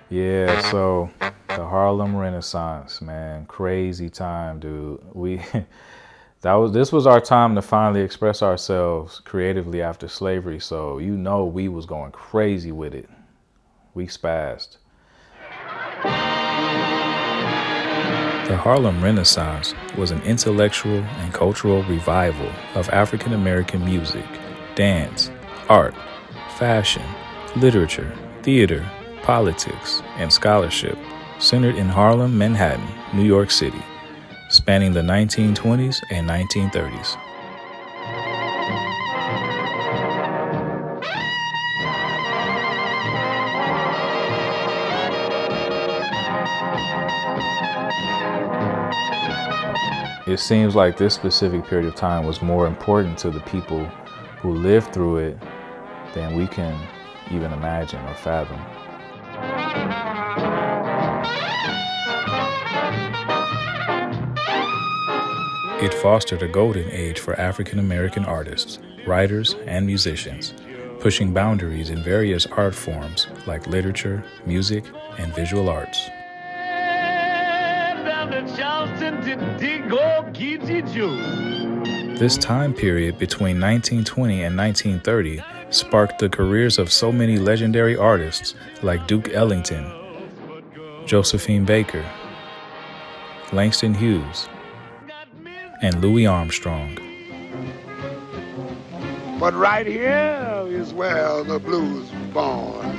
Yeah, so the Harlem Renaissance, man, crazy time, dude. This was our time to finally express ourselves creatively after slavery. So we was going crazy with it. We spazzed. The Harlem Renaissance was an intellectual and cultural revival of African American music, dance, art, fashion, literature, theater, politics, and scholarship, centered in Harlem, Manhattan, New York City, spanning the 1920s and 1930s. It seems like this specific period of time was more important to the people who lived through it than we can even imagine or fathom. It fostered a golden age for African American artists, writers, and musicians, pushing boundaries in various art forms like literature, music, and visual arts. This time period between 1920 and 1930 sparked the careers of so many legendary artists like Duke Ellington, Josephine Baker, Langston Hughes, and Louis Armstrong. But right here is where the blues was born.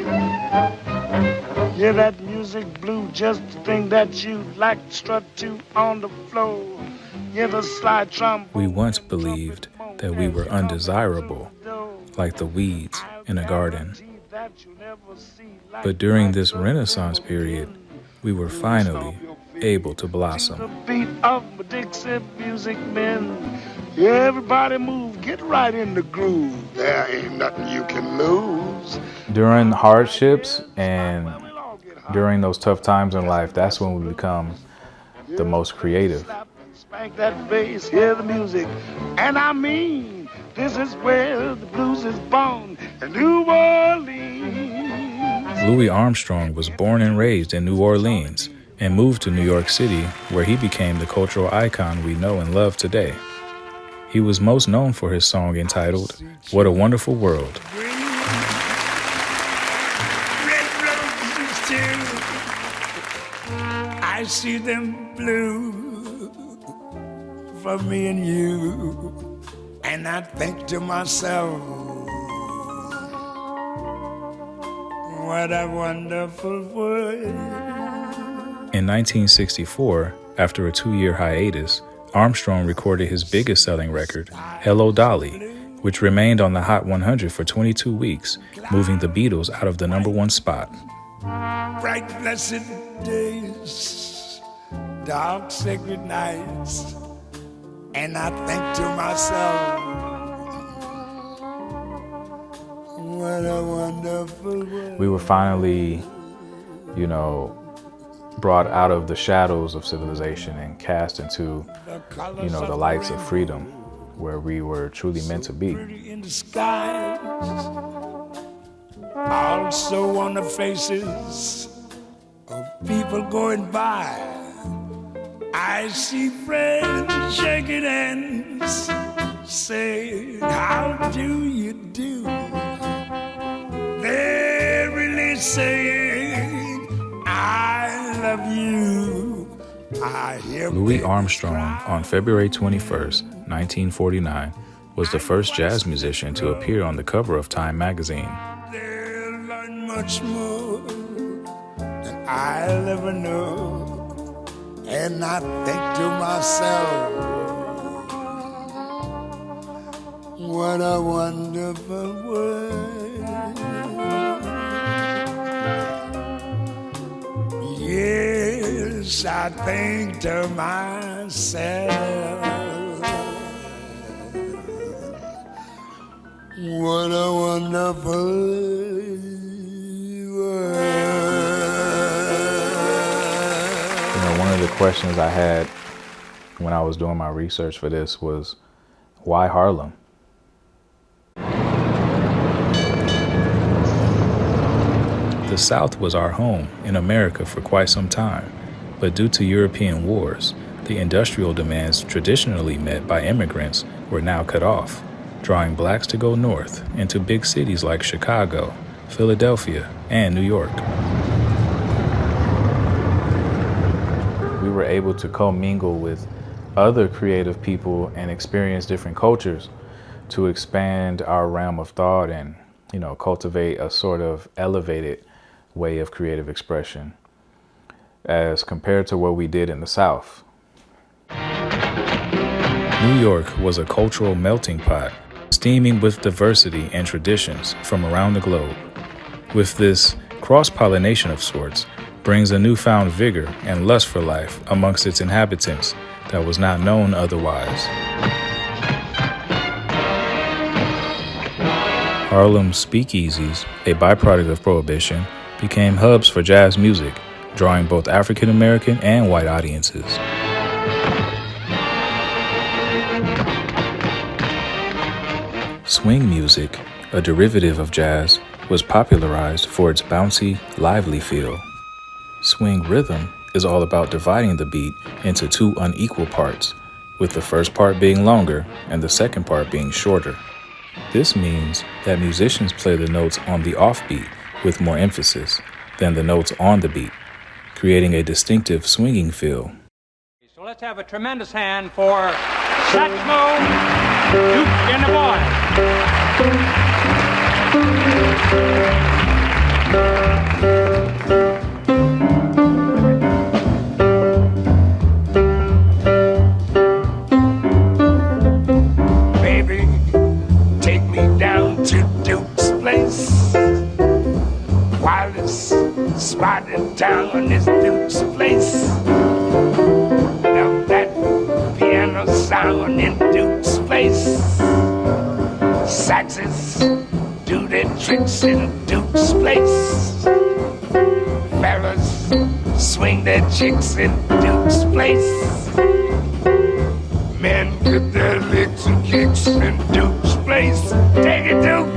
Yeah, that music blue, just the thing that you like to strut to on the floor. Yeah, the slide trombone. We once believed that we were undesirable, like the weeds in a garden. But during this Renaissance period, we were finally able to blossom. The beat of the Dixie music men. Everybody move, get right in the groove. There ain't nothing you can lose. During hardships and during those tough times in life, that's when we become the most creative. Spank that bass, hear the music. And I mean, this is where the blues is born in New Orleans. Louis Armstrong was born and raised in New Orleans and moved to New York City, where he became the cultural icon we know and love today. He was most known for his song entitled, "What a Wonderful World." I see them blue for me and you, and I think to myself, what a wonderful world. In 1964, after a 2-year hiatus, Armstrong recorded his biggest selling record, Hello Dolly, which remained on the Hot 100 for 22 weeks, moving the Beatles out of the #1 spot. Bright blessed days, dark sacred nights, and I think to myself, what a wonderful world. We were finally, brought out of the shadows of civilization and cast into, the lights of freedom, where we were truly meant to be. In the skies, also on the faces of people going by, I see friends shaking hands, saying, how do you do? They're really saying, I love you. I hear Louis Armstrong, on February 21st, 1949, was the first jazz musician to appear on the cover of Time magazine. They'll learn much more than I'll ever know. And I think to myself, what a wonderful world. Yes, I think to myself, what a wonderful world. One of the questions I had when I was doing my research for this was, why Harlem? The South was our home in America for quite some time, but due to European wars, the industrial demands traditionally met by immigrants were now cut off, drawing blacks to go north into big cities like Chicago, Philadelphia, and New York. We were able to commingle with other creative people and experience different cultures to expand our realm of thought and, cultivate a sort of elevated way of creative expression as compared to what we did in the South. New York was a cultural melting pot, steaming with diversity and traditions from around the globe. With this cross-pollination of sorts brings a newfound vigor and lust for life amongst its inhabitants that was not known otherwise. Harlem's speakeasies, a byproduct of Prohibition, became hubs for jazz music, drawing both African American and white audiences. Swing music, a derivative of jazz, was popularized for its bouncy, lively feel. Swing rhythm is all about dividing the beat into two unequal parts, with the first part being longer and the second part being shorter. This means that musicians play the notes on the offbeat with more emphasis than the notes on the beat, creating a distinctive swinging feel. So let's have a tremendous hand for Satchmo, Duke, and the Baby, take me down to Duke's place. Wildest spot in town is Duke's place. Love that piano sound in Duke's place. Saxes do their tricks in Duke's place. Fellas swing their chicks in Duke's place. Men get their licks and kicks in Duke's place. Take it, Duke!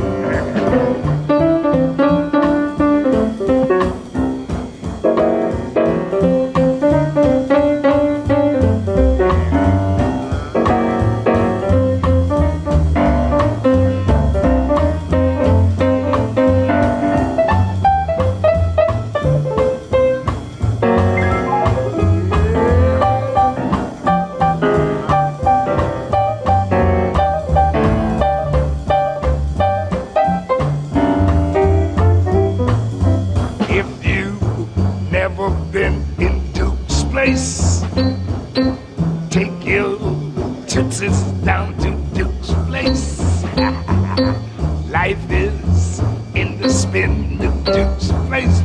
Been in Duke's place. Take your tootsies down to Duke's place. Life is in the spin of Duke's place.